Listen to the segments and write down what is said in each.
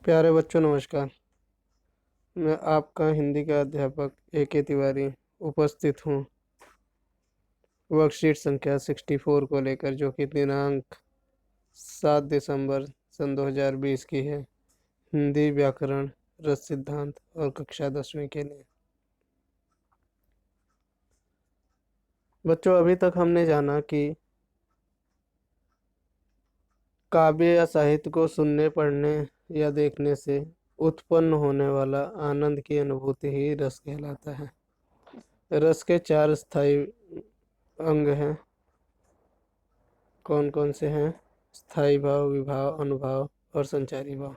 प्यारे बच्चों नमस्कार। मैं आपका हिंदी का अध्यापक A.K. तिवारी उपस्थित हूँ वर्कशीट संख्या 64 को लेकर, जो कि दिनांक 7 दिसंबर सन 2020 की है। हिंदी व्याकरण रस सिद्धांत और कक्षा 10वीं के लिए। बच्चों, अभी तक हमने जाना कि काव्य या साहित्य को सुनने, पढ़ने या देखने से उत्पन्न होने वाला आनंद की अनुभूति ही रस कहलाता है। रस के 4 स्थायी अंग हैं। कौन कौन से हैं? स्थायी भाव, विभाव, अनुभाव और संचारी भाव।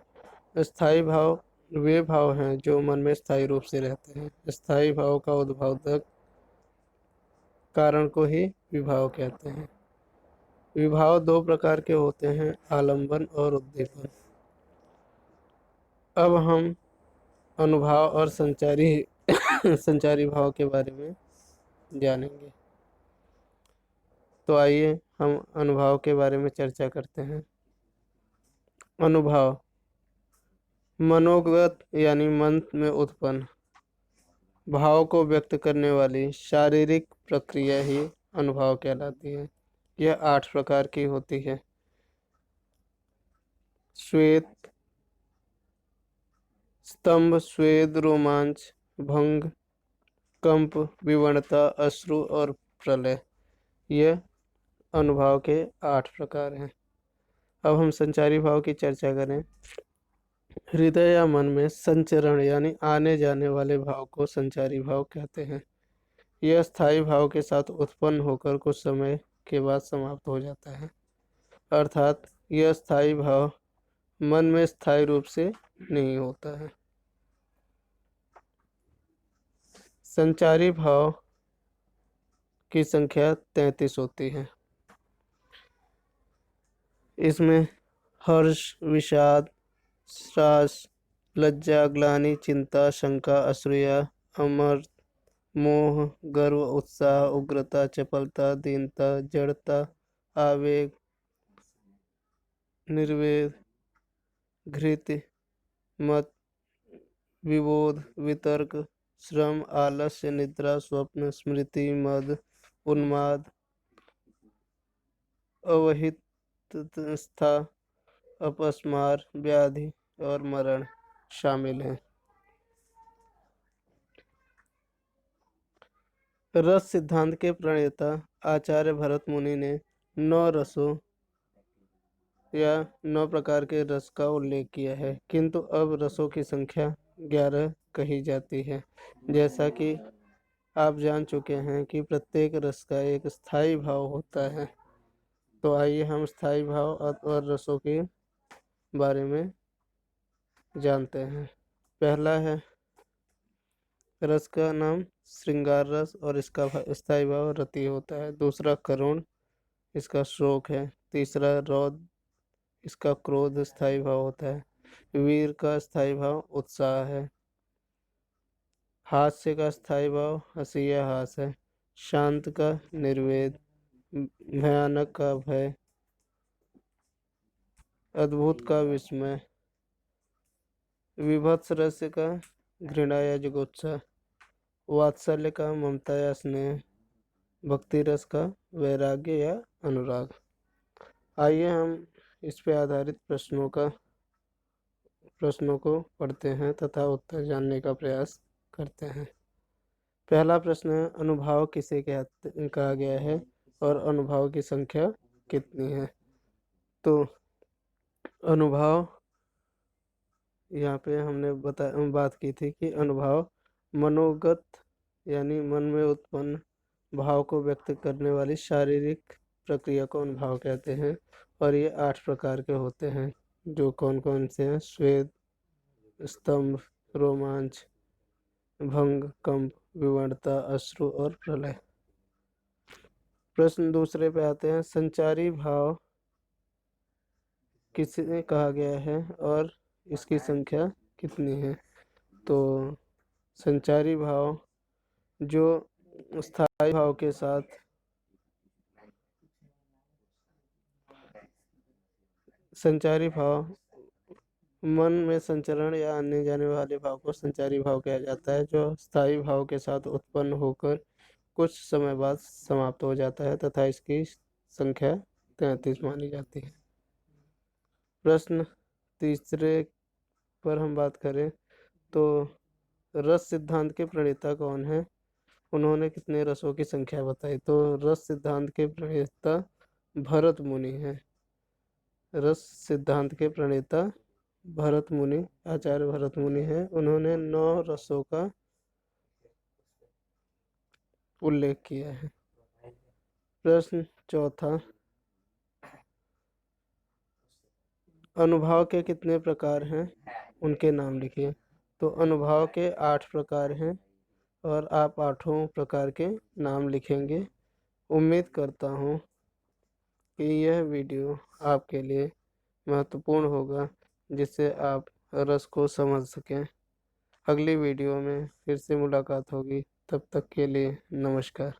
स्थायी भाव वे भाव हैं जो मन में स्थायी रूप से रहते हैं। स्थायी भाव का उद्बोधक कारण को ही विभाव कहते हैं। विभाव 2 प्रकार के होते हैं, आलंबन और उद्दीपन। अब हम अनुभाव और संचारी भाव के बारे में जानेंगे। तो आइए हम अनुभाव के बारे में चर्चा करते हैं। अनुभाव मनोगत यानी मन में उत्पन्न भाव को व्यक्त करने वाली शारीरिक प्रक्रिया ही अनुभाव कहलाती है। यह 8 प्रकार की होती है। श्वेत, स्तंभ, स्वेद, रोमांच, भंग, कंप, विवणता, अश्रु और प्रलय। ये अनुभाव के 8 प्रकार हैं। अब हम संचारी भाव की चर्चा करें। हृदय या मन में संचरण यानी आने जाने वाले भाव को संचारी भाव कहते हैं। यह स्थायी भाव के साथ उत्पन्न होकर कुछ समय के बाद समाप्त हो जाता है, अर्थात यह स्थायी भाव मन में स्थायी रूप से नहीं होता है। संचारी भाव की संख्या 33 होती है। इसमें हर्ष, विषाद, त्रास, लज्जा, ग्लानि, चिंता, शंका, असूया, अमर, मोह, गर्व, उत्साह, उग्रता, चपलता, दीनता, जड़ता, आवेग, निर्वेद, घृत, मत, विबोध, वितर्क, श्रम, आलस्य, निद्रा, स्वप्न, स्मृति, मद, उन्माद, अवहितस्था, अपस्मार, व्याधि और मरण शामिल हैं। रस सिद्धांत के प्रणेता आचार्य भरत मुनि ने 9 रसों या 9 प्रकार के रस का उल्लेख किया है, किंतु अब रसों की संख्या 11 कही जाती है। जैसा कि आप जान चुके हैं कि प्रत्येक रस का एक स्थायी भाव होता है। तो आइए हम स्थायी भाव और रसों के बारे में जानते हैं। पहला है रस का नाम श्रृंगार रस और इसका स्थायी भाव रति होता है। दूसरा करुण, इसका शोक है। तीसरा रौद्र, इसका क्रोध स्थायी भाव होता है। वीर का स्थायी भाव उत्साह है। हास्य का स्थायी भाव हंसी या हास है। शांत का निर्वेद, भयानक का भय, अद्भुत का विस्मय, विभत्स रस का घृणा या जुगुप्सा, वात्सल्य का ममता या स्नेह, भक्ति रस का वैराग्य या अनुराग। आइए हम इस पे आधारित प्रश्नों को पढ़ते हैं तथा उत्तर जानने का प्रयास करते हैं। पहला प्रश्न है, अनुभाव किसे कहा गया है और अनुभाव की संख्या कितनी है? तो अनुभाव, यहाँ पे हमने बात की थी कि अनुभाव मनोगत यानी मन में उत्पन्न भाव को व्यक्त करने वाली शारीरिक प्रक्रिया को अनुभाव कहते हैं। और ये 8 प्रकार के होते हैं, जो कौन कौन से हैं? श्वेत, स्तंभ, रोमांच, भंग, कंप, विवणता, अश्रु और प्रलय। प्रश्न दूसरे पे आते हैं, संचारी भाव किसे कहा गया है और इसकी संख्या कितनी है? तो संचारी भाव जो स्थायी भाव के साथ संचारी भाव मन में संचरण या आने जाने वाले भाव को संचारी भाव कहा जाता है, जो स्थायी भाव के साथ उत्पन्न होकर कुछ समय बाद समाप्त हो जाता है तथा इसकी संख्या 33 मानी जाती है। प्रश्न तीसरे पर हम बात करें तो रस सिद्धांत के प्रणेता कौन है, उन्होंने कितने रसों की संख्या बताई। तो रस सिद्धांत के प्रणेता भरत मुनि हैं। रस सिद्धांत के प्रणेता भरत मुनि, आचार्य भरत मुनि हैं। उन्होंने 9 रसों का उल्लेख किया है। प्रश्न चौथा, अनुभाव के कितने प्रकार हैं, उनके नाम लिखिए। तो अनुभाव के 8 प्रकार हैं और आप 8 प्रकार के नाम लिखेंगे। उम्मीद करता हूँ कि यह वीडियो आपके लिए महत्वपूर्ण होगा, जिससे आप रस को समझ सकें। अगली वीडियो में फिर से मुलाकात होगी, तब तक के लिए नमस्कार।